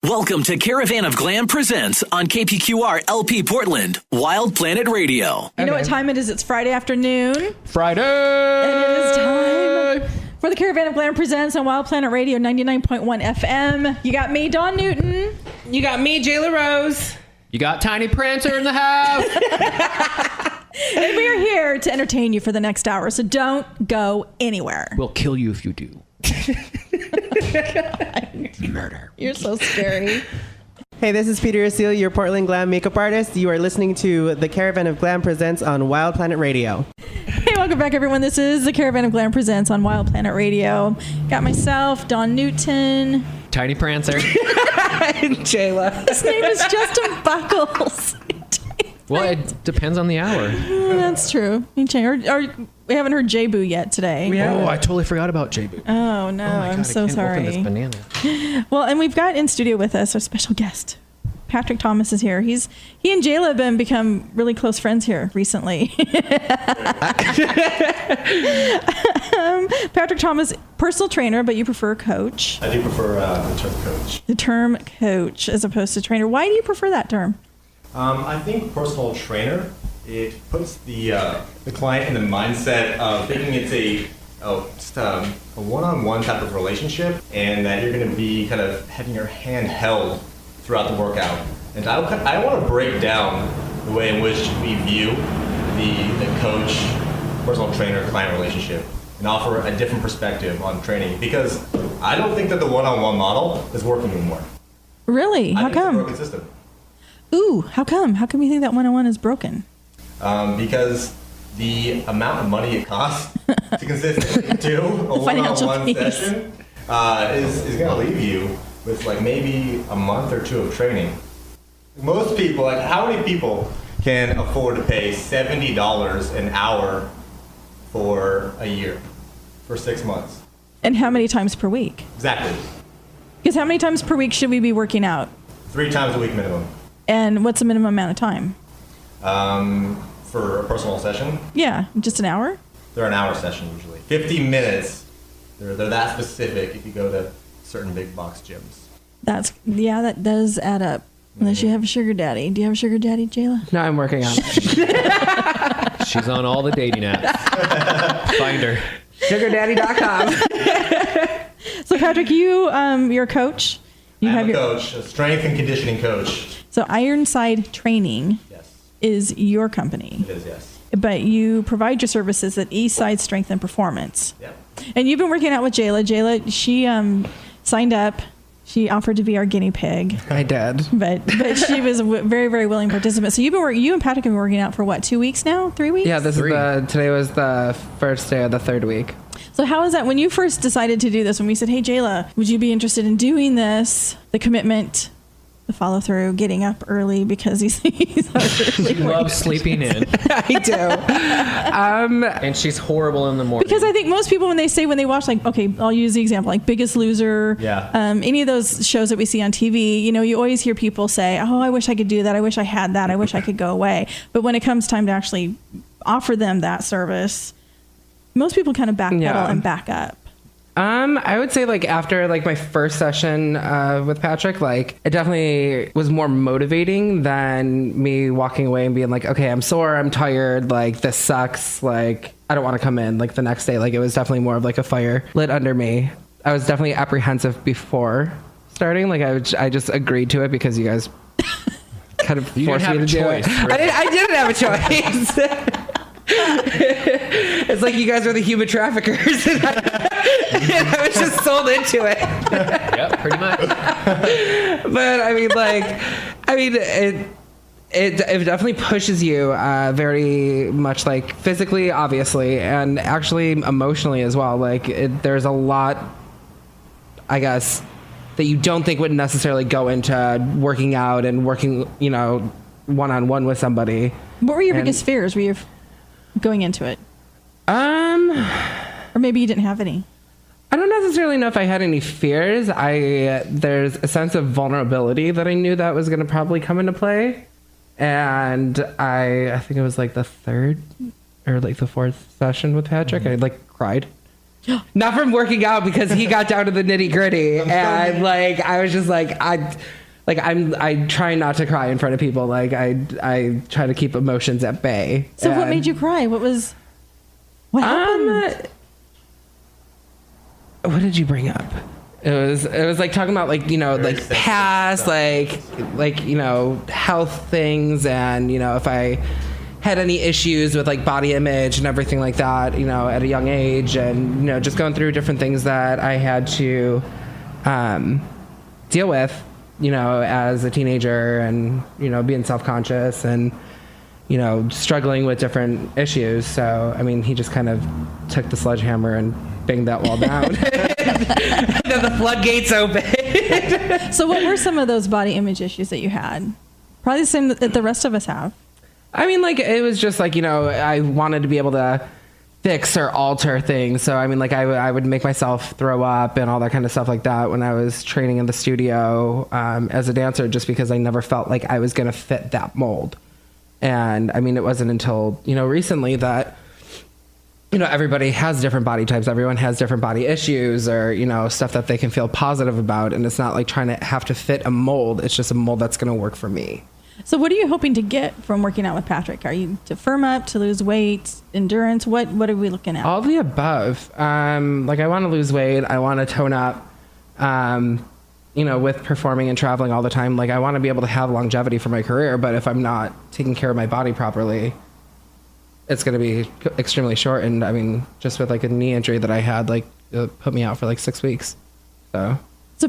Welcome to Caravan of Glam Presents on KPQR LP Portland, Wild Planet Radio. You know what time it is? It's Friday afternoon. Friday! And it is time for the Caravan of Glam Presents on Wild Planet Radio 99.1 FM. You got me, Dawn Newton. You got me, Jayla Rose. You got Tiny Prancer in the house. And we are here to entertain you for the next hour, so don't go anywhere. We'll kill you if you do. Murder. You're so scary. Hey, this is Peter Asil, your Portland glam makeup artist. You are listening to the Caravan of Glam Presents on Wild Planet Radio. Hey, welcome back, everyone. This is the Caravan of Glam Presents on Wild Planet Radio. Got myself, Dawn Newton. Tiny Prancer. And Jayla. His name is Justin Buckles. Well, it depends on the hour. That's true. Or we haven't heard J-Boo yet today. Oh, I totally forgot about J-Boo. Oh, no. I'm so sorry. Open this banana. Well, and we've got in studio with us our special guest. Patrick Thomas is here. He and Jayla have become really close friends here recently. Patrick Thomas, personal trainer, but you prefer coach. I do prefer the term coach. The term coach as opposed to trainer. Why do you prefer that term? I think personal trainer, it puts the client in the mindset of thinking it's just a one-on-one type of relationship, and that you're going to be kind of having your hand held throughout the workout. And I want to break down the way in which we view the coach, personal trainer, client relationship, and offer a different perspective on training, because I don't think that the one-on-one model is working anymore. Really? How I think it's a come? broken system. Ooh, how come? How come you think that one-on-one is broken? Because the amount of money it costs to consistently do a one-on-one session is going to leave you with like maybe a month or two of training. Most people, like how many people can afford to pay $70 an hour for a year, for 6 months? And how many times per week? Exactly. Because how many times per week should we be working out? 3 times a week minimum. And what's the minimum amount of time? For a personal session? Yeah, just an hour? They're an hour session usually. 50 minutes. They're that specific if you go to certain big box gyms. That does add up. Unless you have a sugar daddy. Do you have a sugar daddy, Jayla? No, I'm working on it. She's on all the dating apps. Find her. SugarDaddy.com. So Patrick, you're a coach. I'm a coach, a strength and conditioning coach. So Ironside Training Yes. is your company. It is, yes. But you provide your services at Eastside Strength and Performance. Yep. And you've been working out with Jayla. Jayla, she signed up. She offered to be our guinea pig. I did. But she was a very, very willing participant. So you and Patrick have been working out for what, 2 weeks now? 3 weeks? Yeah, today was the first day of the third week. So how is that when you first decided to do this, when we said, hey, Jayla, would you be interested in doing this? The commitment, the follow through, getting up early because he's She loves sleeping in. I do. And she's horrible in the morning. Because I think most people, when they watch, like, okay, I'll use the example, like Biggest Loser, Yeah. Any of those shows that we see on TV, you always hear people say, oh, I wish I could do that. I wish I had that. I wish I could go away. But when it comes time to actually offer them that service, most people kind of backpedal and back up. I would say like after like my first session with Patrick, like it definitely was more motivating than me walking away and being like, okay, I'm sore, I'm tired, like this sucks, like I don't want to come in like the next day. Like it was definitely more of like a fire lit under me. I was definitely apprehensive before starting. Like I just agreed to it because you guys kind of forced me to do it. I didn't have a choice. It's like you guys are the human traffickers and I was just sold into it. Yep, pretty much. But it definitely pushes you very much, like physically obviously and actually emotionally as well. Like there's a lot, I guess, that you don't think would necessarily go into working out and working one-on-one with somebody. What were your biggest fears? Were you going into it? Or maybe you didn't have any. I don't necessarily know if I had any fears. There's a sense of vulnerability that I knew that was going to probably come into play. And I think it was like the third or like the fourth session with Patrick. I like cried Not from working out, because he got down to the nitty gritty, and like I was just like I try not to cry in front of people. Like I try to keep emotions at bay. So what made you cry? What happened? What did you bring up? It was like talking about like, like past, like, health things, and, if I had any issues with like body image and everything like that, at a young age, and, just going through different things that I had to deal with, as a teenager, and, being self-conscious and, struggling with different issues. So, I mean, he just kind of took the sledgehammer and banged that wall down. Then the floodgates opened. So what were some of those body image issues that you had? Probably the same that the rest of us have. I mean, like, it was just like, I wanted to be able to fix or alter things. So, I mean, like, I would make myself throw up and all that kind of stuff like that when I was training in the studio as a dancer, just because I never felt like I was going to fit that mold. And, I mean, it wasn't until, recently that, everybody has different body types. Everyone has different body issues, or, stuff that they can feel positive about. And it's not like trying to have to fit a mold. It's just a mold that's going to work for me. So what are you hoping to get from working out with Patrick? Are you to firm up, to lose weight, endurance? What are we looking at? All of the above. Like, I want to lose weight. I want to tone up, with performing and traveling all the time. Like, I want to be able to have longevity for my career, but if I'm not taking care of my body properly, it's going to be extremely short. And I mean, just with like a knee injury that I had, like, it put me out for like 6 weeks. So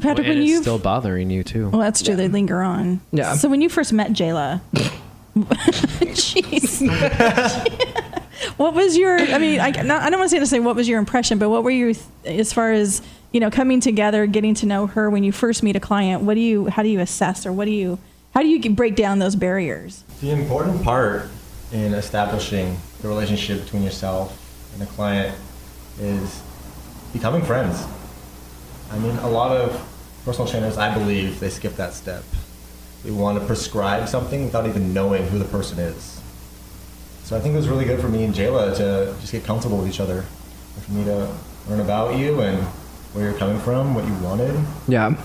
Patrick, and when it's still bothering you too. Well, that's true. Yeah. They linger on. Yeah. So when you first met Jayla, jeez, what was your? I mean, I don't want to say what was your impression, but what were you as far as coming together, getting to know her when you first meet a client? How do you assess, or how do you break down those barriers? The important part in establishing the relationship between yourself and the client is becoming friends. I mean, a lot of personal trainers, I believe, they skip that step. They want to prescribe something without even knowing who the person is. So I think it was really good for me and Jayla to just get comfortable with each other, and for me to learn about you and where you're coming from, what you wanted. yeah.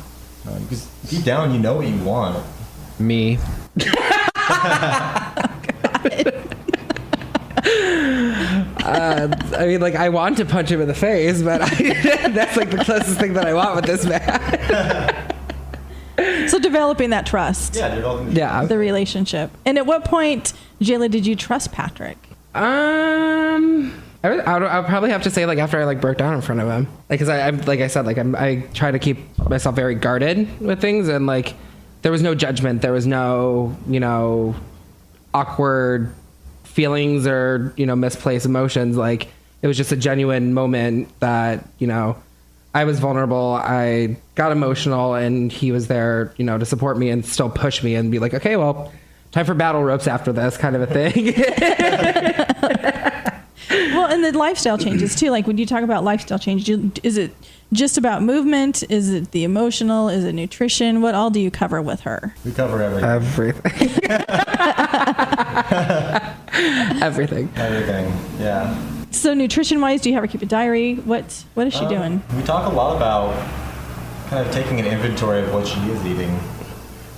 Because deep down, you know what you want. Me. I mean, like, I want to punch him in the face, but that's like the closest thing that I want with this man. So developing that trust. Yeah, developing Yeah. The relationship. And at what point, Jayla, did you trust Patrick? I would probably have to say, like, after I like broke down in front of him, like, because I'm like I said, like, I try to keep myself very guarded with things, and like there was no judgment, there was no awkward feelings or misplaced emotions. Like, it was just a genuine moment that I was vulnerable, I got emotional, and he was there to support me and still push me and be like, okay, well, time for battle ropes after this, kind of a thing. Well, and the lifestyle changes too. Like, when you talk about lifestyle change, is it just about movement? Is it the emotional? Is it nutrition? What all do you cover with her? We cover everything. Everything. Everything, yeah. So nutrition-wise, do you have her keep a diary? What is she doing? We talk a lot about kind of taking an inventory of what she is eating.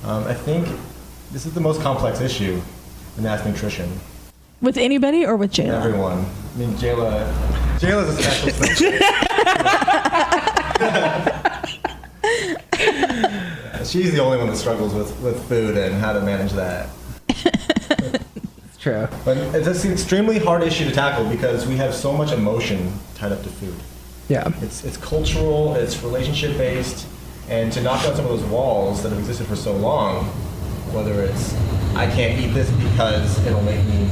I think this is the most complex issue, and that's nutrition. With anybody or with Jayla? Everyone. I mean, Jayla's a special She's the only one that struggles with food and how to manage that. It's true. But it's an extremely hard issue to tackle because we have so much emotion tied up to food. Yeah. It's cultural, it's relationship based, and to knock down some of those walls that have existed for so long, whether it's I can't eat this because it'll make me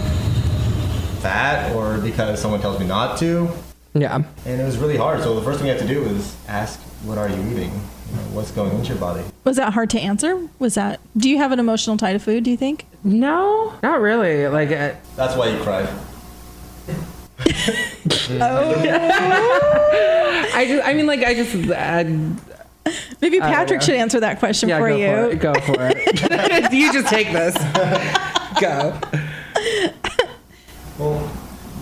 fat or because someone tells me not to. Yeah. And it was really hard. So the first thing you have to do is ask, what are you eating? What's going into your body? Was that hard to answer? Do you have an emotional tie to food, do you think? No, not really. Like, That's why you cried. Maybe Patrick should answer that question for you. Go for it. You just take this. Go. Well,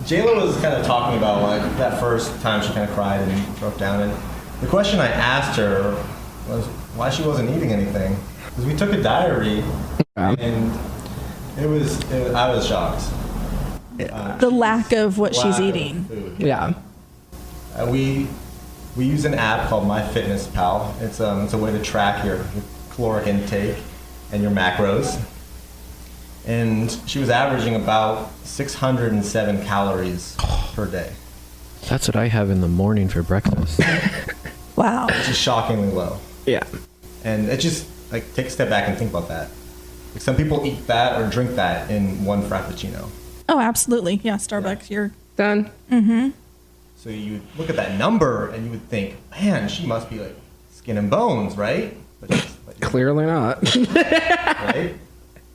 Jayla was kind of talking about like that first time she kind of cried and broke down, and the question I asked her was why she wasn't eating anything. Because we took a diary, and I was shocked. The lack of what she's Lack of eating. food. Yeah. We use an app called MyFitnessPal. It's a way to track your caloric intake and your macros. And she was averaging about 607 calories per day, That's what I have in the morning for breakfast. Wow. which is shockingly low. Yeah. And it just like take a step back and think about that. Like some people eat that or drink that in one frappuccino. Oh, absolutely. Yeah, Starbucks. You're Done. So you look at that number and you would think, man, she must be like skin and bones, right? But Clearly not. right?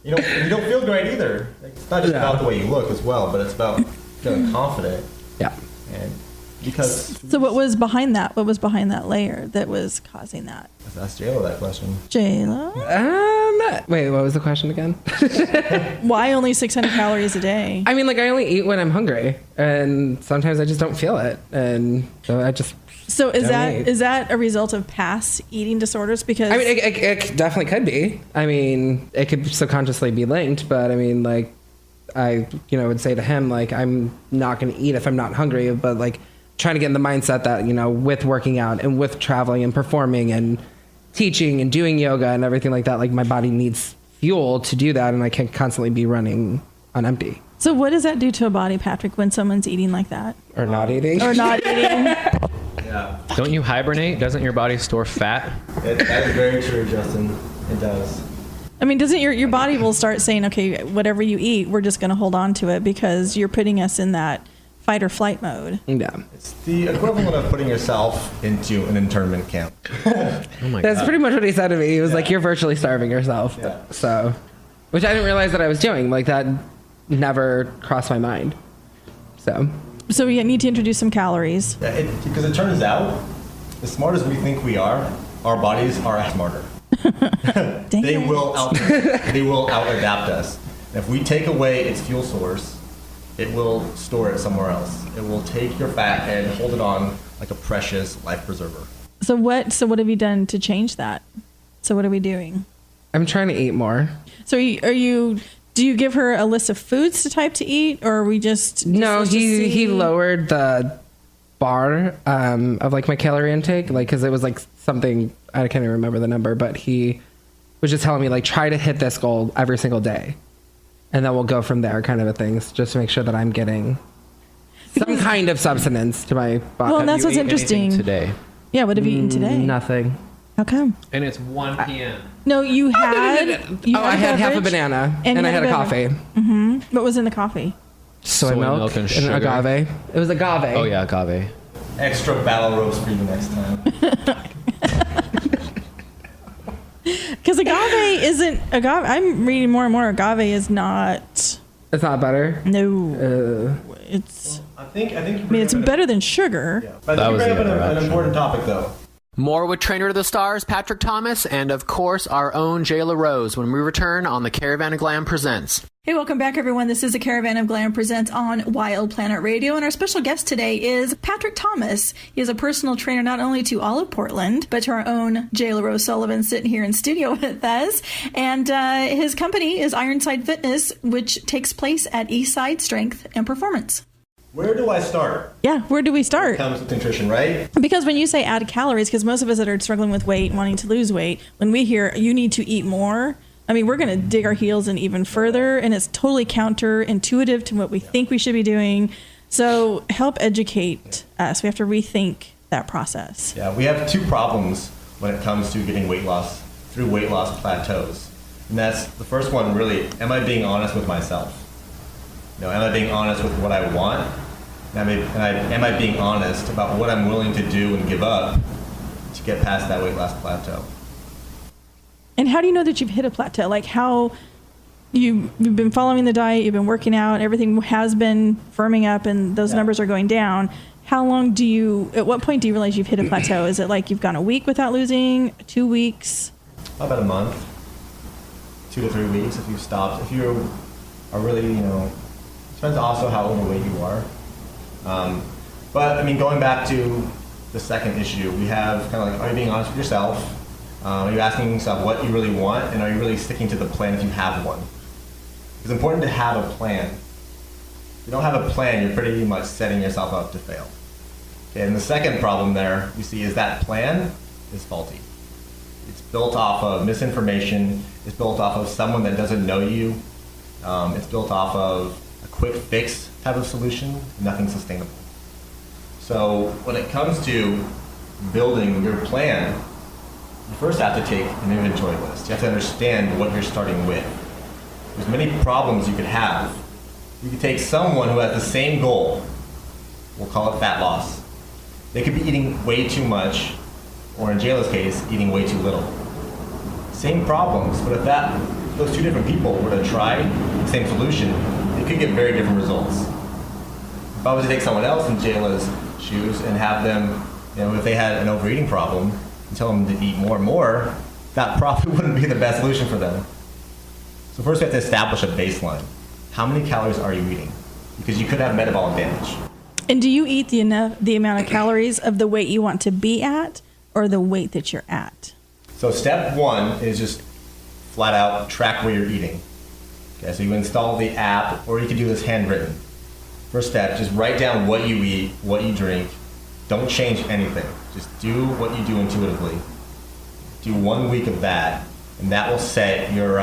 You don't feel great either. Like, it's not just about the way you look as well, but it's about feeling confident. Yeah. And because So what was behind that? What was behind that layer that was causing that? Let's ask Jayla that question. Jayla, Wait, what was the question again? why only 600 calories a day? I mean, like, I only eat when I'm hungry, and sometimes I just don't feel it, and so I just. So is Don't eat. that a result of past eating disorders? Because I mean, it definitely could be. I mean, it could subconsciously be linked, but I mean, like, I would say to him, like, I'm not going to eat if I'm not hungry, but like trying to get in the mindset that with working out and with traveling and performing and teaching and doing yoga and everything like that, like my body needs fuel to do that, and I can't constantly be running on empty so what does that do to a body, Patrick, when someone's eating like that or not eating. or not eating? Yeah, Don't you hibernate? Doesn't your body store fat? that is very true, Justin. It does. I mean, doesn't your body will start saying, okay, whatever you eat, we're just going to hold on to it because you're putting us in that fight or flight mode. Yeah, It's the equivalent of putting yourself into an internment camp. Oh my that's god. pretty much what he said to me. He was like, "You're virtually starving yourself." Yeah. So, which I didn't realize that I was doing. Like that never crossed my mind. So we need to introduce some calories. Yeah, because it turns out, as smart as we think we are, our bodies are smarter. Dang They it. will out adapt us. And if we take away its fuel source, it will store it somewhere else. It will take your fat and hold it on like a precious life preserver. So what have you done to change that? So what are we doing? I'm trying to eat more. So do you give her a list of foods to type to eat, or are we just No, let's just he see? lowered the bar of like my calorie intake, like because it was like something I can't even remember the number, but he was just telling me like try to hit this goal every single day, and then we'll go from there, kind of a things, just to make sure that I'm getting some kind of substance to my body. Well, and that's You what's ate anything interesting. today. Yeah, what have you eaten today? Nothing. How come? And it's 1 p.m. No, you had. I had half a beverage, banana and you I had a beverage. coffee. What was in the coffee? Soy milk and and sugar. agave. It was agave. Oh yeah, agave. Extra battle ropes for you next time. Because agave isn't agave. I'm reading more and more. Agave is not. It's not better. No, it's. I think. I mean, it's better than sugar. Yeah. But That I think was you bring the up an interaction. important topic though. More with Trainer to the Stars, Patrick Thomas, and of course our own Jayla Rose when we return on the Caravan of Glam Presents. Hey, welcome back, everyone. This is the Caravan of Glam Presents on Wild Planet Radio, and our special guest today is Patrick Thomas. He is a personal trainer not only to all of Portland, but to our own Jayla Rose Sullivan sitting here in studio with us. And his company is Ironside Fitness, which takes place at Eastside Strength and Performance. Where do I start? Yeah, where do we start? Comes with nutrition, right? Because when you say add calories, because most of us that are struggling with weight, wanting to lose weight, when we hear you need to eat more, I mean, we're going to dig our heels in even further, and it's totally counterintuitive to what we think we should be doing. So help educate us. We have to rethink that process. Yeah, we have two problems when it comes to getting weight loss through weight loss plateaus. And that's the first one, really, am I being honest with myself? Am I being honest with what I want? Am I being honest about what I'm willing to do and give up to get past that weight loss plateau? And how do you know that you've hit a plateau? Like how you've been following the diet, you've been working out, everything has been firming up and those numbers are going down. How long at what point do you realize you've hit a plateau? Is it like you've gone a week without losing, 2 weeks? About a month, 2 to 3 weeks if you've stopped. If you are really, depends also how overweight you are. But I mean, going back to the second issue, we have kind of like, are you being honest with yourself? Are you asking yourself what you really want, and are you really sticking to the plan if you have one? It's important to have a plan. If you don't have a plan, you're pretty much setting yourself up to fail. Okay, and the second problem there we see is that plan is faulty. It's built off of misinformation. It's built off of someone that doesn't know you. It's built off of a quick fix type of solution, nothing sustainable. So when it comes to building your plan, you first have to take an inventory list. You have to understand what you're starting with. There's many problems you could have. You could take someone who has the same goal, we'll call it fat loss. They could be eating way too much, or in Jayla's case, eating way too little. Same problems, but if those two different people were to try the same solution, they could get very different results. If I was to take someone else in Jayla's shoes and have them, if they had an overeating problem, and tell them to eat more and more, that probably wouldn't be the best solution for them. So first we have to establish a baseline. How many calories are you eating? Because you could have metabolic damage. And do you eat the amount of calories of the weight you want to be at, or the weight that you're at? So step one is just flat out track where you're eating. Okay, so you install the app, or you can do this handwritten. First step, just write down what you eat, what you drink. Don't change anything. Just do what you do intuitively. Do 1 week of that, and that will set your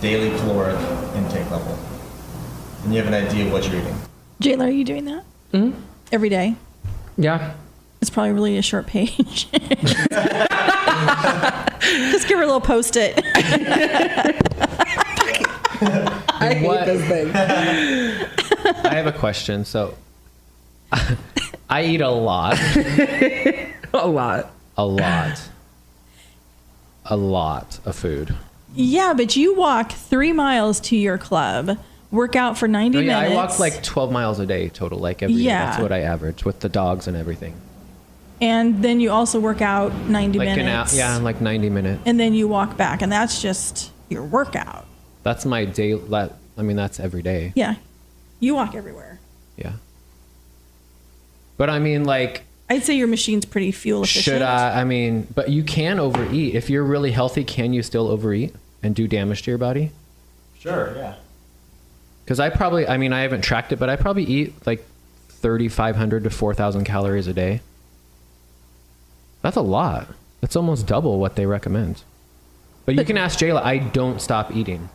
daily caloric intake level. And you have an idea of what you're eating. Jayla, are you doing that? Mm-hmm. Every day? Yeah. It's probably really a short page. Just give her a little Post-it. I hate this thing. I have a question. So I eat a lot. A lot. A lot. A lot of food. Yeah, but you walk 3 miles to your club, work out for 90 minutes. I walk like 12 miles a day total, like every day. That's what I average with the dogs and everything. And then you also work out 90 like minutes. like 90 minutes. And then you walk back, and that's just your workout. That's my day. I mean, that's every day. Yeah. You walk everywhere. Yeah. But I mean, like, I'd say your machine's pretty fuel efficient. should I mean, but you can overeat. If you're really healthy, can you still overeat and do damage to your body? Sure, yeah. Because I haven't tracked it, but I probably eat like 3,500 to 4,000 calories a day. That's a lot. That's almost double what they recommend. But you can ask Jayla, I don't stop eating.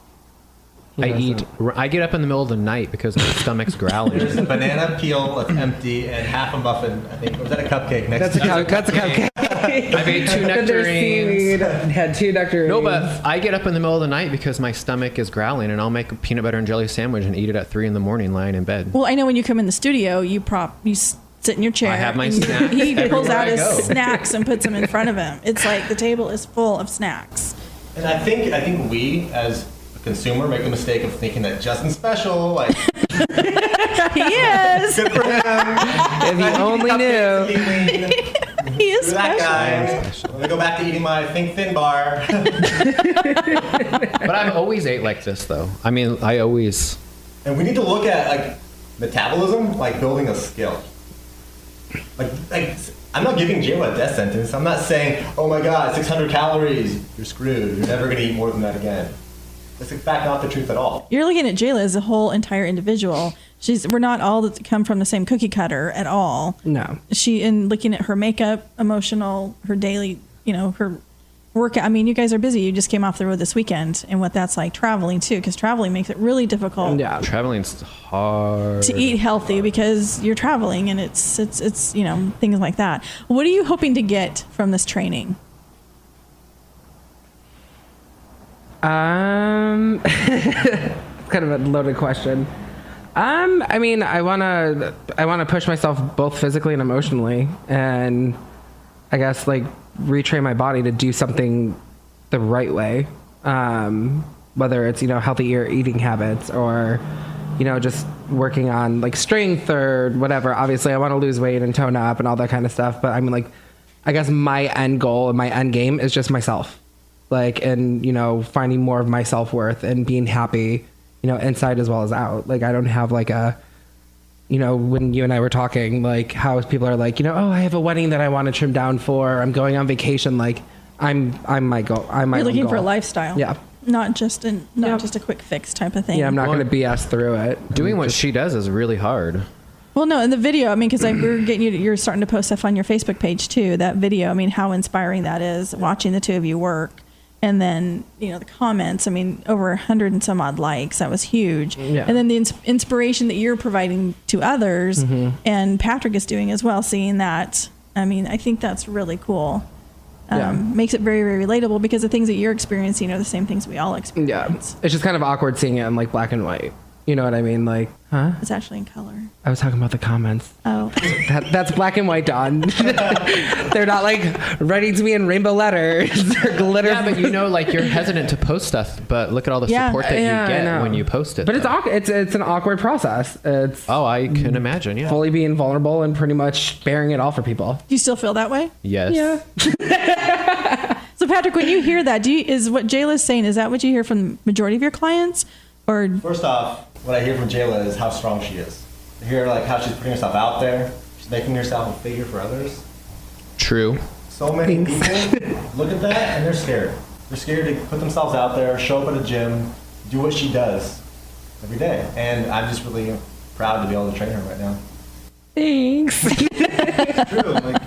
I get up in the middle of the night because my stomach's growling. There's a banana peel that's empty and half a muffin, I think. Was that a cupcake next to you? That's a cupcake. I've ate 2 nectarines. Had 2 nectarines. No, but I get up in the middle of the night because my stomach is growling, and I'll make a peanut butter and jelly sandwich and eat it at 3 a.m. lying in bed. Well, I know when you come in the studio, you sit in your chair. I have my and snacks He pulls everywhere out I his go. snacks and puts them in front of him. It's like the table is full of snacks. And I think we, as a consumer, make the mistake of thinking that Justin's special, like, He is. good for him. If you only knew. He is That special. guy. Let me go back to eating my Think Thin bar. But I've always ate like this, though. I mean, I always... And we need to look at like metabolism like building a skill. Like I'm not giving Jayla a death sentence. I'm not saying, oh my God, 600 calories, you're screwed. You're never gonna eat more than that again. That's in fact not the truth at all. You're looking at Jayla as a whole entire individual. We're not all that come from the same cookie cutter at all. No. In looking at her makeup, emotional, her daily, her workout. I mean, you guys are busy. You just came off the road this weekend, and what that's like traveling too, because traveling makes it really difficult. Yeah. Traveling's hard. To eat healthy because you're traveling, and it's things like that. What are you hoping to get from this training? Kind of a loaded question. I mean, I wanna push myself both physically and emotionally, and I guess like retrain my body to do something the right way. Whether it's healthier eating habits or just working on like strength or whatever. Obviously, I want to lose weight and tone up and all that kind of stuff. But I mean, like, I guess my end goal and my end game is just myself. Like, and finding more of my self-worth and being happy, inside as well as out. Like, I don't have like a when you and I were talking, like how people are like, oh, I have a wedding that I want to trim down for. I'm going on vacation. Like I'm my goal. You're looking for a lifestyle. Yeah. Not just a quick fix type of thing. Yeah, I'm not going to BS through it. Doing what she does is really hard. Well, no, in the video, I mean, because we're getting you're starting to post stuff on your Facebook page too. That video, I mean, how inspiring that is, watching the two of you work. And then, the comments, I mean, over 100 and some odd likes. That was huge. Yeah. And then the inspiration that you're providing to others and Patrick is doing as well, seeing that. I mean, I think that's really cool. Makes it very, very relatable because the things that you're experiencing are the same things we all experience. Yeah. It's just kind of awkward seeing it in like black and white. You know what I mean? Like, huh? It's actually in color. I was talking about the comments. Oh. That's black and white, Dawn. They're not like writing to me in rainbow letters or glitter. Yeah, but like you're hesitant to post stuff, but look at all the support that you get when you post it. But it's an awkward process. I can imagine, yeah. Fully being vulnerable and pretty much bearing it all for people. Do you still feel that way? Yes. Yeah. So Patrick, when you hear that, is what Jayla's saying, is that what you hear from the majority of your clients? Or First off, what I hear from Jayla is how strong she is. I hear like how she's putting herself out there. She's making herself a figure for others. True. So many people look at that and they're scared. They're scared to put themselves out there, show up at a gym, do what she does every day. And I'm just really proud to be able to train her right now. Thanks. It's true. Like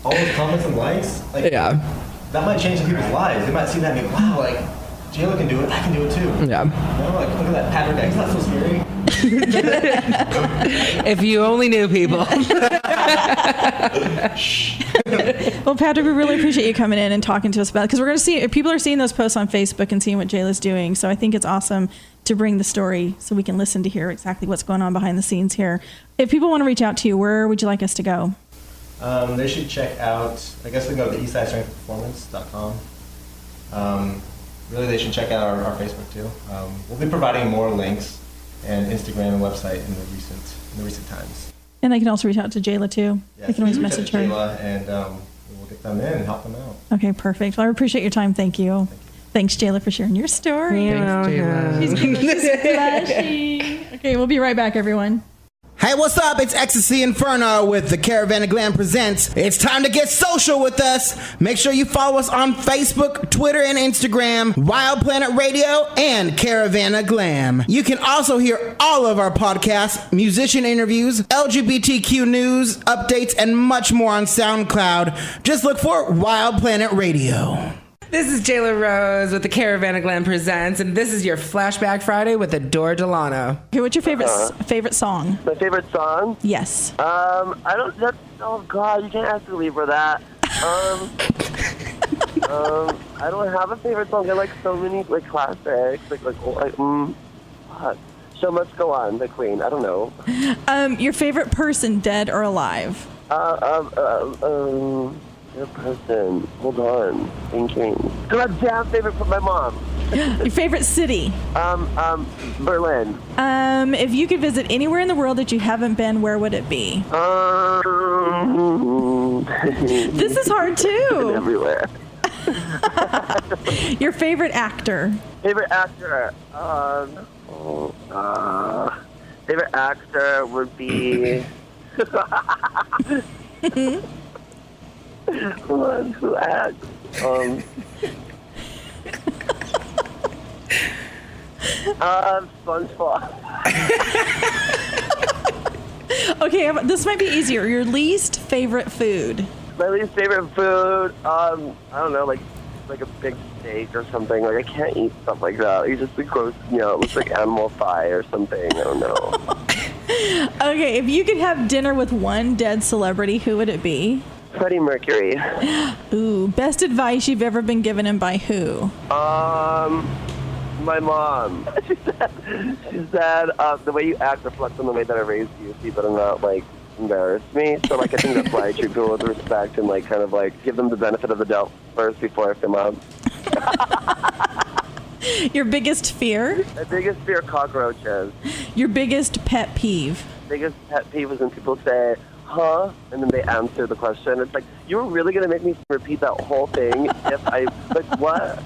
all those comments and likes, that might change some people's lives. They might see that and be, wow, like Jayla can do it, I can do it too. Yeah. Like look at that Patrick, he's not so scary. If you only knew, people. Well, Patrick, we really appreciate you coming in and talking to us about it because we're going to see people are seeing those posts on Facebook and seeing what Jayla's doing. So I think it's awesome to bring the story so we can listen to hear exactly what's going on behind the scenes here. If people want to reach out to you, where would you like us to go? They should check out, I guess they go to eastsidestrengthperformance.com. Really, they should check out our Facebook too. We'll be providing more links and Instagram and website in the recent times. And they can also reach out to Jayla too. Yeah, they can always message her. Jayla, and we'll get them in and help them out. Okay, perfect. Well, I appreciate your time. Thank you. Thanks, Jayla, for sharing your story. Thanks, Jayla. She's blushing. Okay, we'll be right back, everyone. Hey, what's up? It's Ecstasy Inferno with the Caravan of Glam Presents. It's time to get social with us. Make sure you follow us on Facebook, Twitter, and Instagram, Wild Planet Radio, and Caravan of Glam. You can also hear all of our podcasts, musician interviews, LGBTQ news, updates, and much more on SoundCloud. Just look for Wild Planet Radio. This is Jayla Rose with the Caravan of Glam Presents, and this is your Flashback Friday with Adore Delano. Okay, what's your favorite song? My favorite song? Yes. I don't. That's, oh God, you can't ask me to leave for that. I don't have a favorite song. I like so many like classics. Show Must Go On, the Queen. I don't know. Your favorite person, dead or alive? Your person. Hold on. Thinking. God damn, favorite from my mom. Your favorite city? Berlin. If you could visit anywhere in the world that you haven't been, where would it be? This is hard too. Everywhere. Your favorite actor? Favorite actor? Favorite actor would be... Who acts? SpongeBob. Okay, this might be easier. Your least favorite food? My least favorite food, I don't know, like a big steak or something. Like, I can't eat stuff like that. It's just like gross, it looks like animal thigh or something. I don't know. Okay, if you could have dinner with one dead celebrity, who would it be? Freddie Mercury. Ooh, best advice you've ever been given and by who? My mom. She said, the way you act reflects on the way that I raised you, so you better not, embarrass me. So, I think that's why I treat people with respect and, give them the benefit of the doubt first before I come out. Your biggest fear? My biggest fear, cockroaches. Your biggest pet peeve? Biggest pet peeve is when people say, huh? And then they answer the question. It's like, you were really going to make me repeat that whole thing if I, what?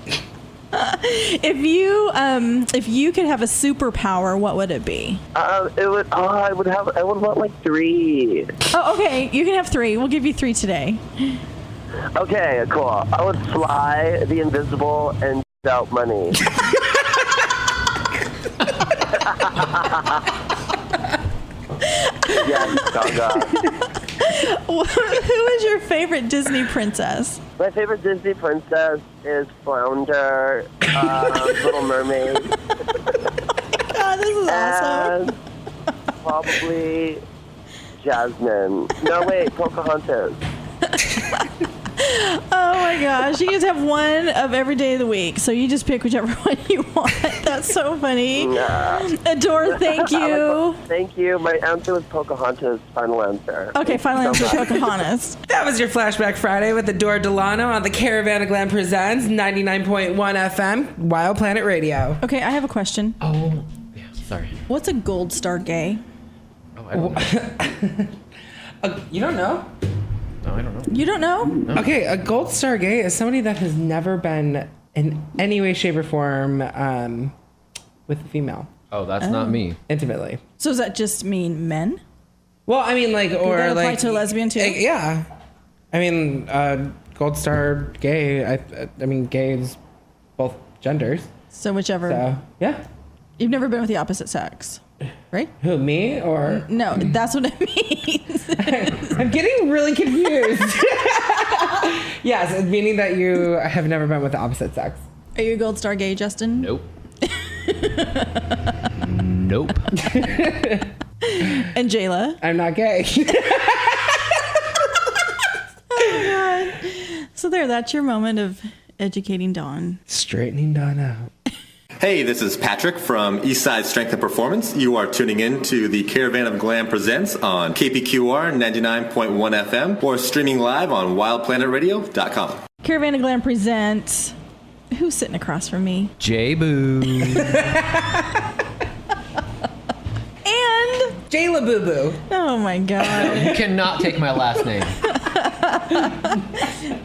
If you could have a superpower, what would it be? I would want like 3. Oh, okay. You can have 3. We'll give you 3 today. Okay, cool. I would fly, be invisible, and out money. Yes, Gaga. Who is your favorite Disney princess? My favorite Disney princess is Flounder, Little Mermaid, God, this is awesome. and probably Jasmine. No, wait, Pocahontas. Oh my gosh. You just have one of every day of the week. So you just pick whichever one you want. That's so funny. Adore, thank you. Thank you. My answer was Pocahontas. Final answer. Okay, final answer, much. Pocahontas. That was your Flashback Friday with Adore Delano on the Caravan of Glam Presents 99.1 FM, Wild Planet Radio. Okay, I have a question. Oh, yeah. Sorry. What's a gold star gay? Oh, I don't know. You don't know? No, I don't know. You don't know? Okay, a gold star gay is somebody that has never been in any way, shape, or form with a female Oh, that's not me. intimately. So does that just mean men? Well, I mean, like, or that apply like to a lesbian too? Yeah, I mean, gold star gay. I mean, gay is both genders. So whichever. So yeah. You've never been with the opposite sex, right? Who, me or? No, that's what it means. I'm getting really confused. Yes, meaning that you have never been with the opposite sex. Are you a gold star gay, Justin? Nope. Nope. And Jayla? I'm not gay. So there, that's your moment of educating Dawn. Straightening Dawn out. Hey, this is Patrick from Eastside Strength and Performance. You are tuning in to the Caravan of Glam Presents on KPQR 99.1 FM or streaming live on wildplanetradio.com. Caravan of Glam presents. Who's sitting across from me? J-Boo. And Jayla Boo Boo. oh my god! You cannot take my last name.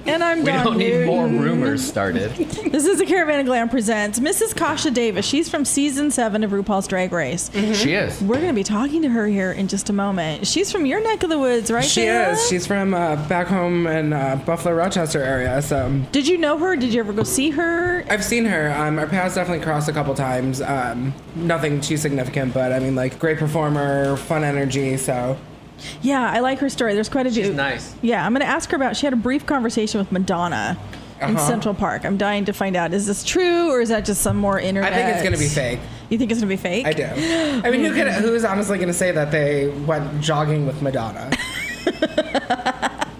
And I'm We Dawn don't need Newton. more rumors started. This is the Caravan of Glam presents Mrs. Kasha Davis. She's from season 7 of RuPaul's Drag Race. She is. We're going to be talking to her here in just a moment. She's from your neck of the woods, right? She Jayla? is. She's from back home in Buffalo, Rochester area. So Did you know her? Did you ever go see her? I've seen her. Our paths definitely crossed a couple times. Nothing too significant, but I mean, like, great performer, fun energy. So Yeah, I like her story. There's quite a She's few. nice. Yeah, I'm going to ask her about. She had a brief conversation with Madonna in Central Park. I'm dying to find out. Is this true or is that just some more internet? I think it's gonna be fake. You think it's going to be fake? I do. I mean, who is honestly going to say that they went jogging with Madonna?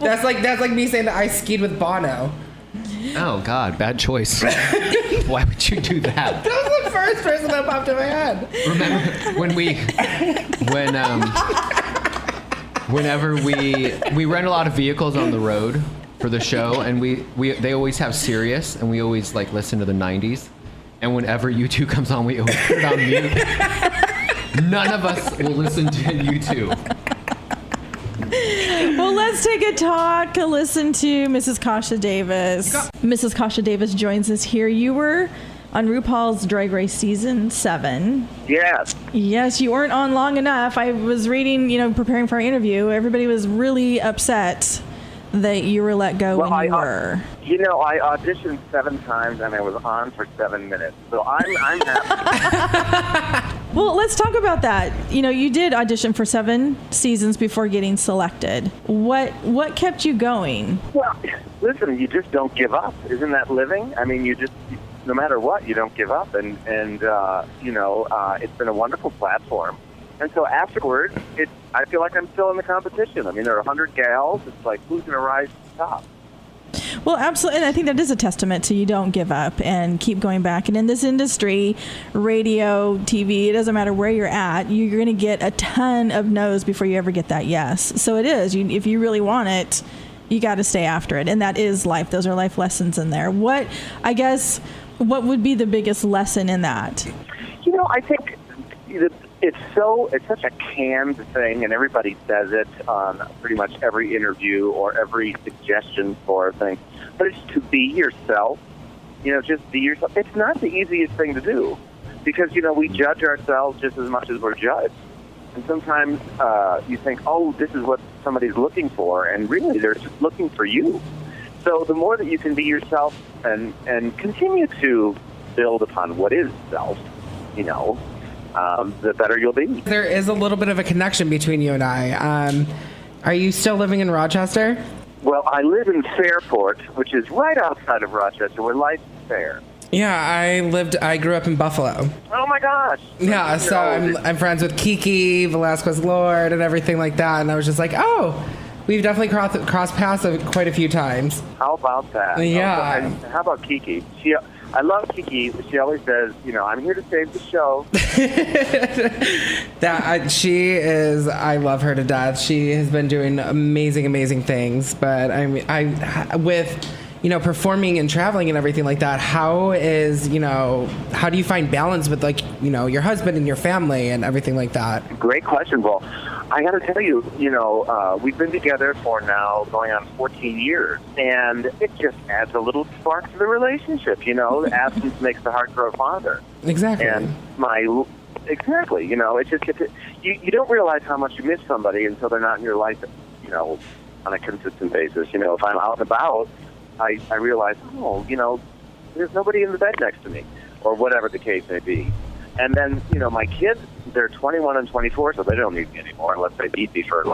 That's like me saying that I skied with Bono. Oh, God. Bad choice. Why would you do that? That was the first person that popped in my head. Remember whenever we rent a lot of vehicles on the road for the show, and they always have Sirius, and we always like listen to the 90s. And whenever U2 comes on, we always put it on mute. None of us will listen to U2. Well, let's take a listen to Mrs. Kasha Davis. Mrs. Kasha Davis joins us here. You were on RuPaul's Drag Race season 7. Yes. Yes, you weren't on long enough. I was reading, preparing for our interview. Everybody was really upset that you were let go when you were. I auditioned 7 times and I was on for 7 minutes, so I'm happy. Well, let's talk about that. You did audition for 7 seasons before getting selected. What kept you going? Well, listen, you just don't give up. Isn't that living? I mean, no matter what, you don't give up, and it's been a wonderful platform. And so afterwards, I feel like I'm still in the competition. I mean, there are 100 gals. It's like, who's going to rise to the top? Well, absolutely. And I think that is a testament to you don't give up and keep going back. And in this industry, radio, TV, it doesn't matter where you're at, you're going to get a ton of no's before you ever get that yes. So it is. If you really want it, you got to stay after it. And that is life. Those are life lessons in there. What would be the biggest lesson in that? I think it's such a canned thing, and everybody says it on pretty much every interview or every suggestion for things. But it's to be yourself just be yourself. It's not the easiest thing to do because, we judge ourselves just as much as we're judged. And sometimes you think, oh, this is what somebody's looking for, and really they're just looking for you. So the more that you can be yourself and continue to build upon what is self, the better you'll be. There is a little bit of a connection between you and I. Are you still living in Rochester? Well, I live in Fairport, which is right outside of Rochester, where life's fair. Yeah, I grew up in Buffalo. Oh my gosh. Yeah, so I'm friends with Kiki, Velasquez Lord, and everything like that. And I was just like, oh, we've definitely crossed paths quite a few times. How about that? Yeah. And how about Kiki? I love Kiki. She always says, I'm here to save the show. I love her to death. She has been doing amazing things. But with performing and traveling and everything like that, how do you find balance with your husband and your family and everything like that? Great question. Well, I got to tell you, we've been together for now going on 14 years, and it just adds a little spark to the relationship. The absence makes the heart grow fonder. Exactly. And exactly. It's just you don't realize how much you miss somebody until they're not in your life, on a consistent basis. If I'm out and about, I realize, there's nobody in the bed next to me, or whatever the case may be. And then, my kids, they're 21 and 24, so they don't need me anymore unless they need me for, a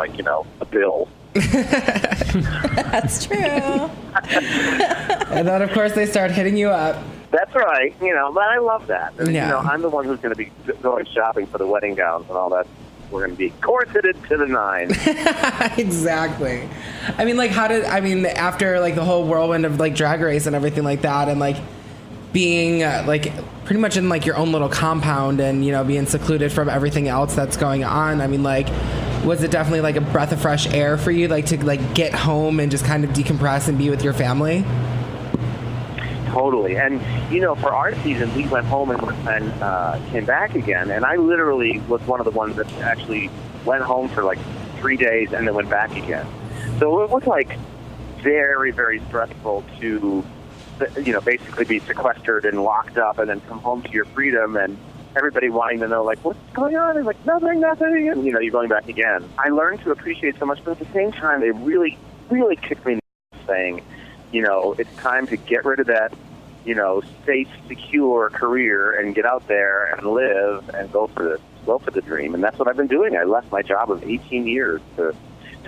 bill. That's true. And then, of course, they start hitting you up. That's right. But I love that. And, Yeah. I'm the one who's going to be going shopping for the wedding gowns and all that. We're going to be corseted to the nine. Exactly. After, the whole whirlwind of, Drag Race and everything like that, and, being pretty much in your own little compound and being secluded from everything else that's going on, was it definitely a breath of fresh air for you to get home and just kind of decompress and be with your family? Totally. And for our season, we went home and came back again, and I literally was one of the ones that actually went home for 3 days and then went back again. So it was very, very stressful to basically be sequestered and locked up and then come home to your freedom and everybody wanting to know, what's going on? And nothing. And, you're going back again. I learned to appreciate so much, but at the same time, they really, really kicked me in the ass saying, it's time to get rid of that, safe, secure career and get out there and live and go for the dream. And that's what I've been doing. I left my job of 18 years to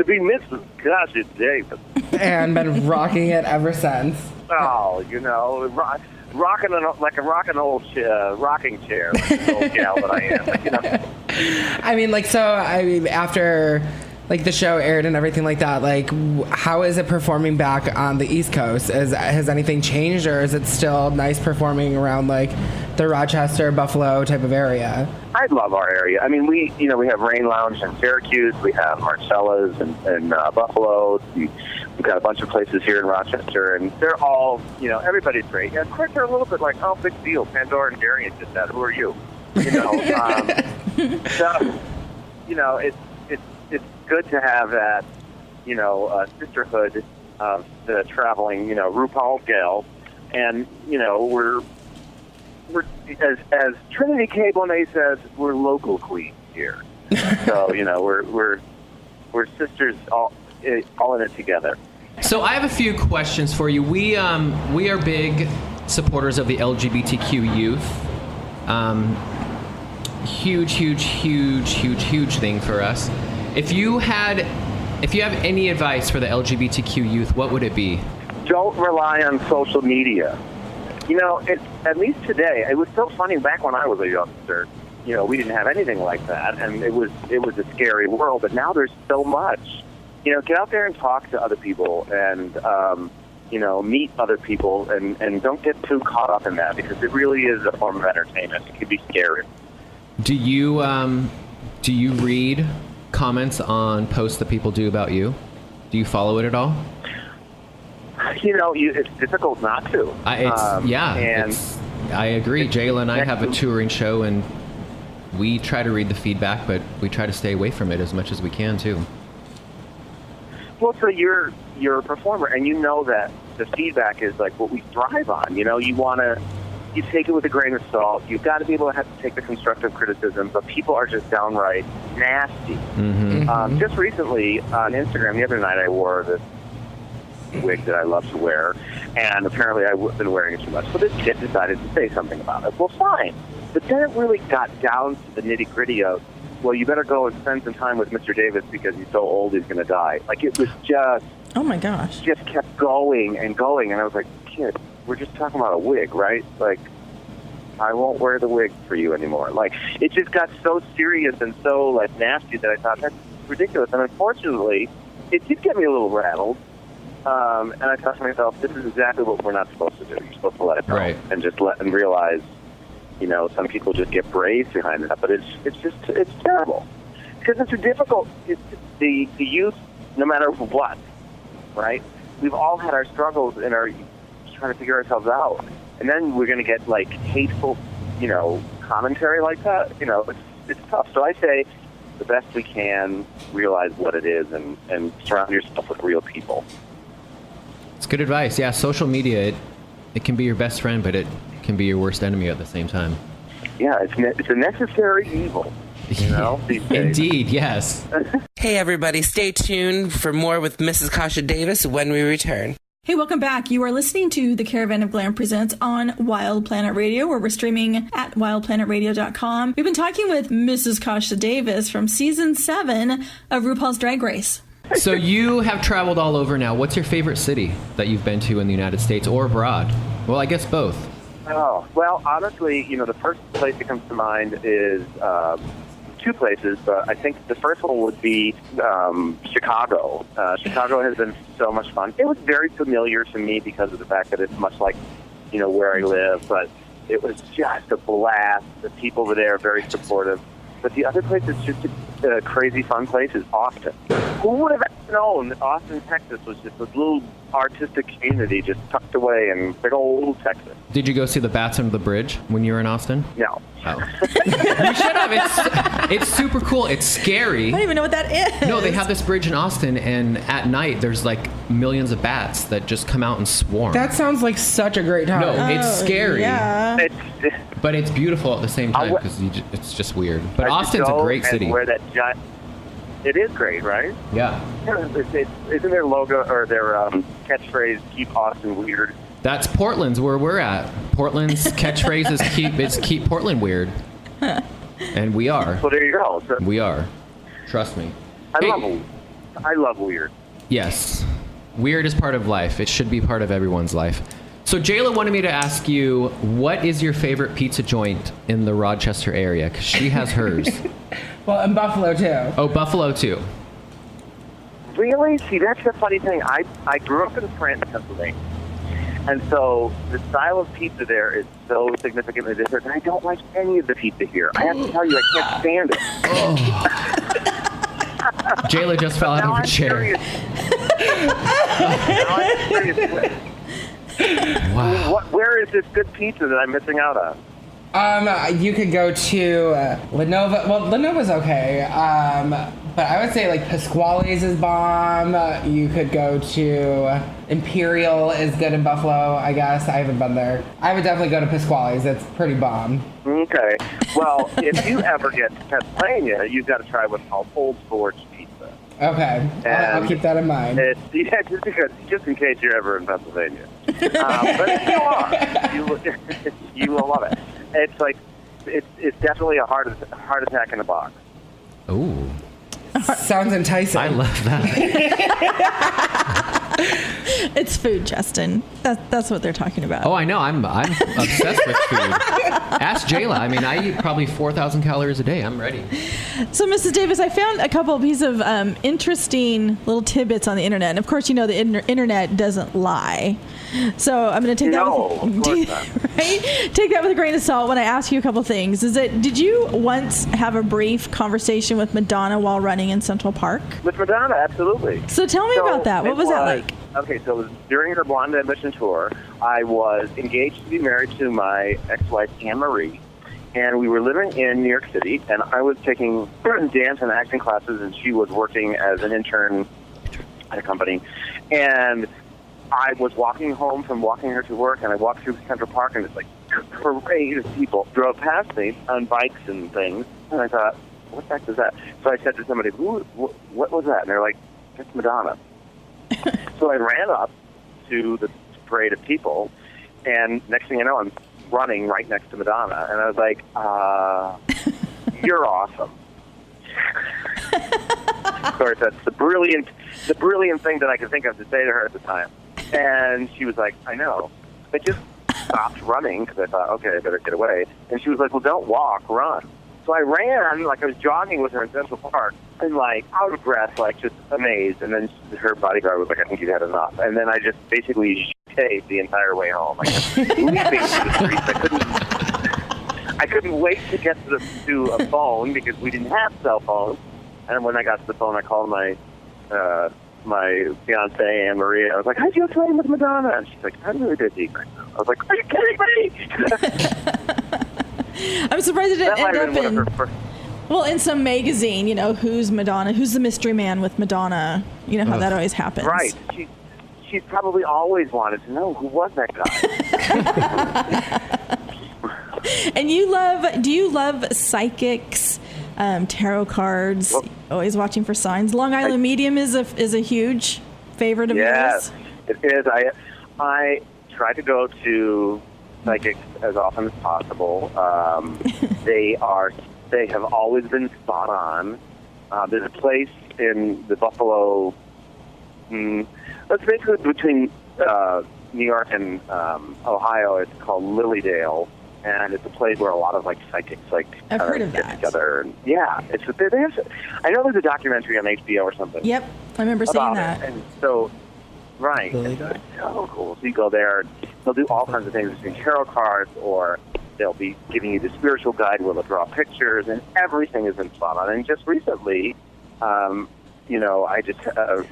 be Mrs. Kasha Davis. And been rocking it ever since. Oh, rocking an old rocking chair, like an old gal that I am. After the show aired and everything like that, how is it performing back on the East Coast? Has anything changed, or is it still nice performing around the Rochester, Buffalo type of area? I love our area. We have Rain Lounge in Syracuse, we have Marcella's in Buffalo. We've got a bunch of places here in Rochester, and they're all, everybody's great. And of course, they're a little bit big deal. Pandora and Darian did that. Who are you? So, it's good to have that, sisterhood of the traveling, RuPaul gals. And, we're as Trinity K. Bonet says, we're local queens here. So, we're sisters all in it together. So I have a few questions for you. We are big supporters of the LGBTQ youth. Huge thing for us. If you have any advice for the LGBTQ youth, what would it be? Don't rely on social media. At least today, it was so funny. Back when I was a youngster, we didn't have anything like that, and it was a scary world. But now there's so much. Get out there and talk to other people, and meet other people, and don't get too caught up in that, because it really is a form of entertainment. It can be scary. Do you read comments on posts that people do about you? Do you follow it at all? It's difficult not to. I agree. Jayla and I have a touring show, and we try to read the feedback, but we try to stay away from it as much as we can too. Well, so you're a performer, and you know that the feedback is like what we thrive on. You know, you take it with a grain of salt. You've got to be able to have to take the constructive criticism, but people are just downright nasty. Just recently on Instagram, the other night I wore this wig that I love to wear, and apparently I've been wearing it too much. So this kid decided to say something about it. Well, fine. But then it really got down to the nitty-gritty of, well, you better go and spend some time with Mr. Davis because he's so old he's going to die. Like, it was just... Oh, my gosh. Just kept going and going, and I was like, kid, we're just talking about a wig, right? Like, I won't wear the wig for you anymore. Like, it just got so serious and so, like, nasty that I thought, that's ridiculous. And unfortunately, it did get me a little rattled. And I thought to myself, this is exactly what we're not supposed to do. You're supposed to let it go and just realize, you know, some people just get brave behind that. But it's terrible because it's difficult. The youth, no matter what, right? We've all had our struggles and are trying to figure ourselves out, and then we're going to get like hateful, you know, commentary like that. You know, it's tough. So I say the best we can, realize what it is, and surround yourself with real people. It's good advice. Yeah, social media, it can be your best friend, but it can be your worst enemy at the same time. Yeah, it's a necessary evil. You know, these days. Indeed, yes. Hey, everybody, stay tuned for more with Mrs. Kasha Davis when we return. Hey, welcome back. You are listening to The Caravan of Glam Presents on Wild Planet Radio, where we're streaming at wildplanetradio.com. We've been talking with Mrs. Kasha Davis from Season 7 of RuPaul's Drag Race. So you have traveled all over now. What's your favorite city that you've been to in the United States or abroad? Well, I guess both. Oh, well, honestly, you know, the first place that comes to mind is two places, but I think the first one would be Chicago. Chicago has been so much fun. It was very familiar to me because of the fact that it's much like, you know, where I live, but it was just a blast. The people over there are very supportive. But the other place is just a crazy fun place is Austin. Who would have known that Austin, Texas was just this little artistic community just tucked away in big old Texas? Did you go see the Bats Under the Bridge when you were in Austin? No. Oh. You should have. It's super cool. It's scary. I don't even know what that is. No, they have this bridge in Austin, and at night there's like millions of bats that just come out and swarm. That sounds like such a great time. No, it's scary. Yeah. But it's beautiful at the same time because it's just weird. But Austin's a great city. Where that it is great, right? Yeah. Isn't their logo or their catchphrase "Keep Austin Weird"? That's Portland's where we're at. Portland's catchphrase is keep Portland weird. And we are. Well, there you go. So, we are. Trust me. I love weird. Yes. Weird is part of life. It should be part of everyone's life. So Jayla wanted me to ask you, what is your favorite pizza joint in the Rochester area? Because she has hers. Well, in Buffalo, too. Oh, Buffalo, too. Really? See, that's the funny thing. I grew up in Scranton, Pennsylvania. And so the style of pizza there is so significantly different. And I don't like any of the pizza here. I have to tell you, I can't stand it. Oh. Jayla just fell out of her chair. Now I'm curious. Wow. Where is this good pizza that I'm missing out on? You could go to Lenovo. Well, Lenovo's okay. But I would say like Pasquale's is bomb. You could go to Imperial is good in Buffalo, I guess. I haven't been there. I would definitely go to Pasquale's. It's pretty bomb. Okay. Well, if you ever get to Pennsylvania, you've got to try what's called Old Forge pizza. Okay. I'll keep that in mind. Just in case you're ever in Pennsylvania. But if you are, you will love it. It's like it's definitely a heart attack in a box. Ooh. Sounds enticing. I love that. It's food, Justin. That's what they're talking about. Oh, I know. I'm obsessed with food. Ask Jayla. I mean, I eat probably 4,000 calories a day. I'm ready. So, Mrs. Davis, I found a couple of pieces of interesting little tidbits on the internet. And of course, you know, the internet doesn't lie. So I'm going to take that take that with a grain of salt when I ask you a couple things. Did you once have a brief conversation with Madonna while running in Central Park? With Madonna, absolutely. So tell me about that. What was that like? Okay, so it was during her Blonde Ambition tour. I was engaged to be married to my ex-wife, Anne Marie, and we were living in New York City, and I was taking dance and acting classes, and she was working as an intern at a company, and I was walking home from walking her to work, and I walked through Central Park, and it's like a parade of people drove past me on bikes and things, and I thought, what the heck is that? So I said to somebody, what was that? And they're like, it's Madonna. So I ran up to the parade of people, and next thing you know, I'm running right next to Madonna, and I was like, you're awesome. Of course, that's the brilliant thing that I could think of to say to her at the time. And she was like, I know. I just stopped running because I thought, okay, I better get away. And she was like, well, don't walk, run. So I ran, like I was jogging with her in Central Park, and like out of breath, like just amazed. And then her bodyguard was like, I think you've had enough. And then I just basically shaved the entire way home. Like leaping to the streets. I couldn't wait to get to a phone because we didn't have cell phones. And when I got to the phone, I called my fiance, Anne Marie. I was like, how'd you train with Madonna? And she's like, I'm really busy right now. I was like, are you kidding me? I'm surprised it didn't end up in some magazine, who's Madonna, who's the mystery man with Madonna. You know how that always happens. Right. She's probably always wanted to know who was that guy. And do you love psychics, tarot cards, always watching for signs? Long Island Medium is a huge favorite of yours. Yes, it is. I try to go to psychics as often as possible. They have always been spot on. There's a place in the Buffalo, it's basically between New York and Ohio. It's called Lilydale. And it's a place where a lot of psychics I've heard of get that. together. And yeah, I know there's a documentary on HBO or something. Yep, I remember seeing that. And so, right, it's so cool. So you go there, and they'll do all kinds of things between tarot cards, or they'll be giving you the spiritual guide where they'll draw pictures, and everything has been spot on. And just recently, I just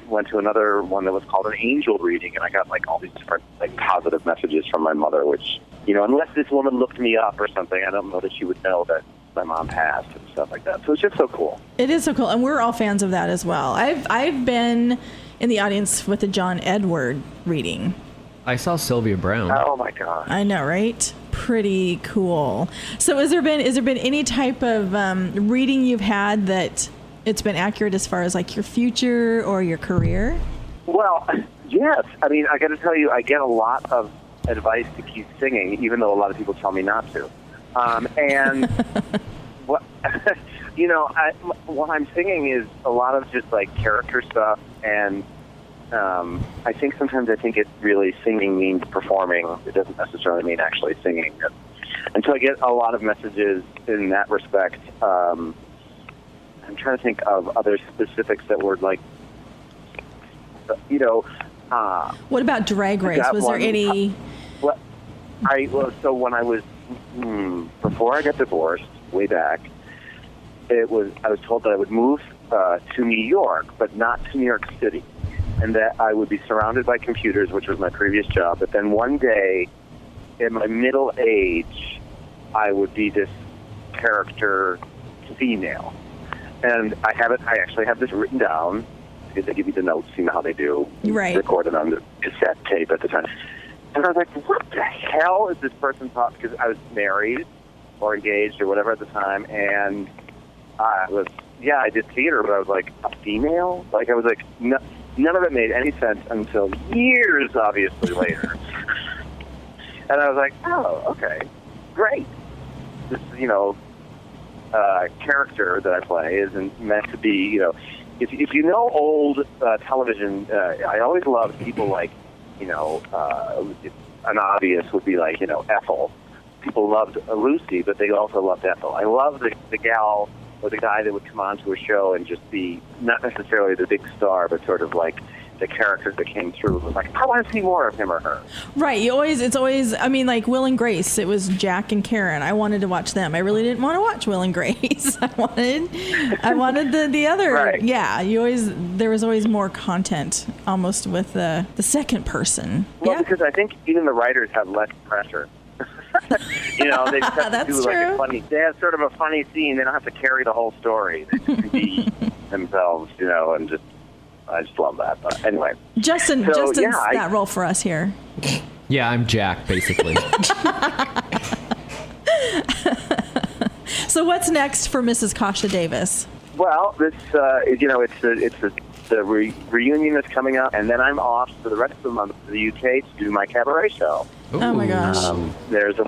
went to another one that was called an angel reading, and I got all these different positive messages from my mother, which, unless this woman looked me up or something, I don't know that she would know that my mom passed and stuff like that. So it's just so cool. It is so cool, and we're all fans of that as well. I've been in the audience with the John Edward reading. I saw Sylvia Brown. Oh my God! I know, right? Pretty cool. So, has there been any type of reading you've had that it's been accurate as far as your future or your career? Well, yes. I mean, I got to tell you, I get a lot of advice to keep singing, even though a lot of people tell me not to. And what what I'm singing is a lot of just character stuff, and I think sometimes it really singing means performing. It doesn't necessarily mean actually singing. And so I get a lot of messages in that respect. I'm trying to think of other specifics that were what about Drag Race? Was there any? So when I was before I got divorced, way back, I was told that I would move to New York, but not to New York City, and that I would be surrounded by computers, which was my previous job. But then one day, in my middle age, I would be this character female. And I actually have this written down, because they give you the notes, how they do. Right. Recorded on the cassette tape at the time. And I was like, what the hell is this person talking? Because I was married or engaged or whatever at the time. And I did theater, but I was like, a female? I was like, none of it made any sense until years, obviously, later. And I was like, oh, okay, great. This, character that I play isn't meant to be, if you know old television, I always loved people an obvious would be Ethel. People loved Lucy, but they also loved Ethel. I love the gal or the guy that would come onto a show and just be not necessarily the big star, but sort of the characters that came through. It was I want to see more of him or her. Right. It's always, Will and Grace. It was Jack and Karen. I wanted to watch them. I really didn't want to watch Will and Grace. I wanted the other. Right. Yeah. There was always more content almost with the second person. Well, because I think even the writers have less pressure. They just have to do a funny. They have sort of a funny scene. They don't have to carry the whole story. They just can be themselves, and just I just love that. But anyway. Justin's that role for us here. Yeah, I'm Jack, basically. So what's next for Mrs. Kasha Davis? Well, this the reunion is coming up, and then I'm off for the rest of the month to the UK to do my cabaret show. Ooh. Oh my gosh! There's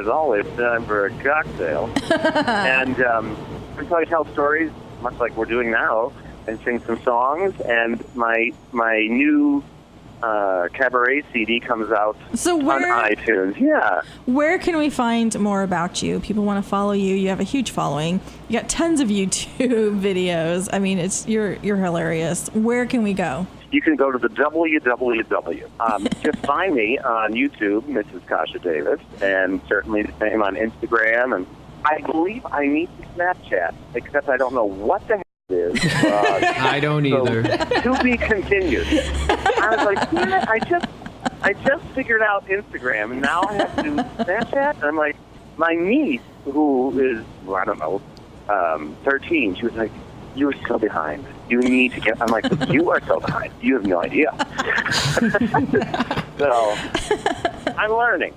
always time for a cocktail, and we probably tell stories much like we're doing now, and sing some songs. And my new cabaret CD comes out on iTunes. Yeah. Where can we find more about you? People want to follow you. You have a huge following. You got tons of YouTube videos. I mean, you're hilarious. Where can we go? You can go to the www. Just find me on YouTube, Mrs. Kasha Davis, and certainly the same on Instagram. And I believe I need to Snapchat, except I don't know what the heck it is. I don't either. To be continued. I was like, I just figured out Instagram, and now I have to do Snapchat. And I'm like, my niece, who is, I don't know, 13, she was like, "You're so behind. You need to get." I'm like, "You are so behind. You have no idea." So I'm learning.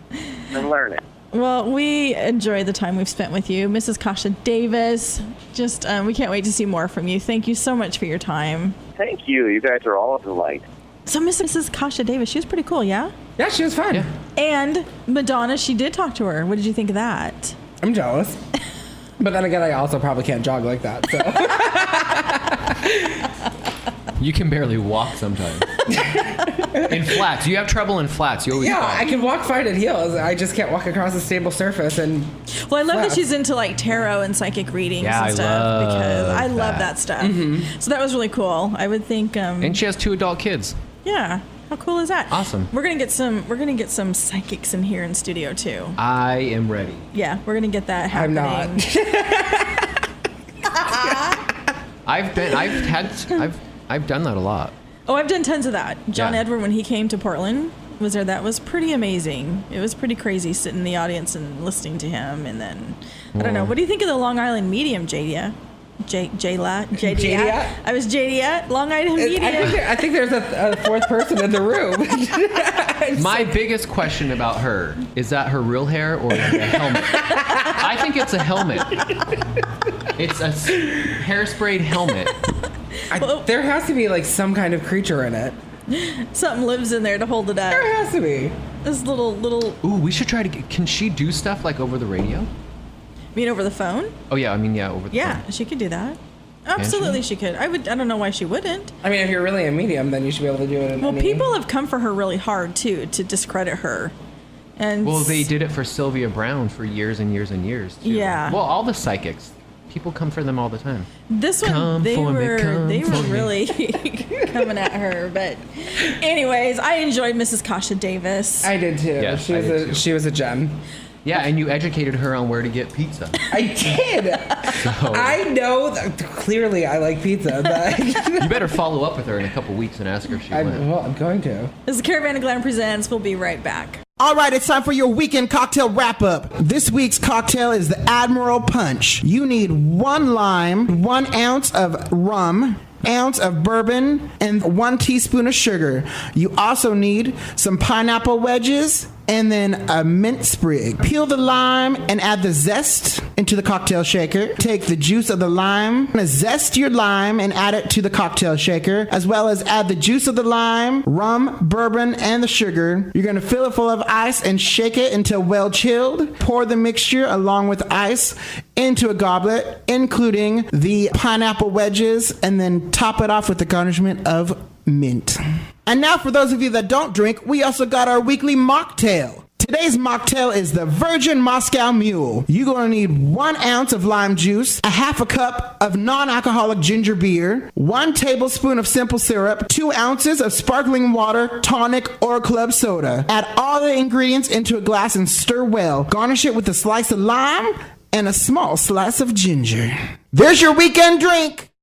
Well, we enjoy the time we've spent with you, Mrs. Kasha Davis. Just we can't wait to see more from you. Thank you so much for your time. Thank you. You guys are all a delight. So Mrs. Kasha Davis, she was pretty cool, yeah? Yeah, she was fun. Yeah. And Madonna, she did talk to her. What did you think of that? I'm jealous. But then again, I also probably can't jog like that, so. You can barely walk sometimes. In flats. You have trouble in flats. You always fall. I can walk fine in heels. I just can't walk across a stable surface. And well, I love that she's into like tarot and psychic readings and stuff because I love that stuff. Mm-hmm. So that was really cool. I would think. And she has 2 adult kids. Yeah. How cool is that? Awesome. We're gonna get some psychics in here in studio too. I am ready. Yeah, we're gonna get that happening. I'm not. I've done that a lot. Oh, I've done tons of that. John Edward, when he came to Portland, was there. That was pretty amazing. It was pretty crazy sitting in the audience and listening to him. And then, I don't know. What do you think of the Long Island medium, Jadia? Jadia? I was Jadia, Long Island medium. I think there's a fourth person in the room. My biggest question about her, is that her real hair or is it a helmet? I think it's a helmet. It's a hairsprayed helmet. There has to be like some kind of creature in it. Something lives in there to hold it up. There has to be. This little. Ooh, we should try to get. Can she do stuff like over the radio? You mean over the phone? Oh yeah, over the phone. Yeah, she could do that. Absolutely, she could. I don't know why she wouldn't. I mean, if you're really a medium, then you should be able to do it. People have come for her really hard too to discredit her. And they did it for Sylvia Brown for years and years and years too. Yeah. Well, all the psychics. People come for them all the time. This one, they were really coming at her. But anyways, I enjoyed Mrs. Kasha Davis. I did too. Yes, she was a gem. Yeah, and you educated her on where to get pizza. I did. I know clearly I like pizza, but you better follow up with her in a couple weeks and ask her if she went. Well, I'm going to. This is Caravan of Glam Presents. We'll be right back. All right, it's time for your weekend cocktail wrap-up. This week's cocktail is the Admiral Punch. You need 1 lime, 1 ounce of rum, ounce of bourbon, and 1 teaspoon of sugar. You also need some pineapple wedges and then a mint sprig. Peel the lime and add the zest into the cocktail shaker. Take the juice of the lime, zest your lime and add it to the cocktail shaker, as well as add the juice of the lime, rum, bourbon, and the sugar. You're gonna fill it full of ice and shake it until well chilled. Pour the mixture along with ice into a goblet, including the pineapple wedges, and then top it off with the garnishment of mint. And now for those of you that don't drink, we also got our weekly mocktail. Today's mocktail is the Virgin Moscow Mule. You're going to need 1 ounce of lime juice, a half a cup of non-alcoholic ginger beer, 1 tablespoon of simple syrup, 2 ounces of sparkling water, tonic, or club soda. Add all the ingredients into a glass and stir well. Garnish it with a slice of lime and a small slice of ginger. There's your weekend drink.